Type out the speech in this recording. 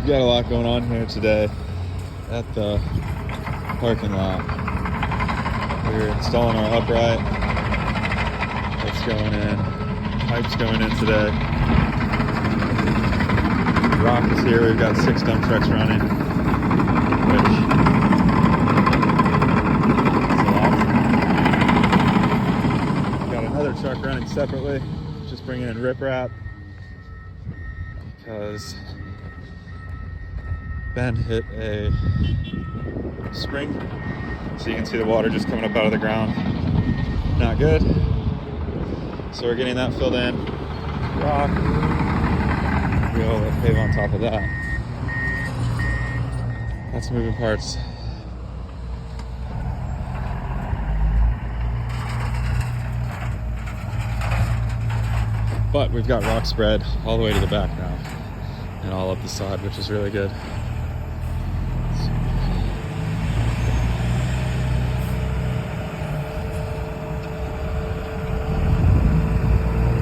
got a lot going on here today at the parking lot. We're installing our upright. That's going in. Pipe's going in today. Rock is here. We've got 6 dump trucks running, which is a lot. We've got another truck running separately, just bringing in riprap because Ben hit a spring, so you can see the water just coming up out of the ground. Not good. So we're getting that filled in. Rock. We'll pave on top of that. That's moving parts. But we've got rock spread all the way to the back now and all up the side, which is really good.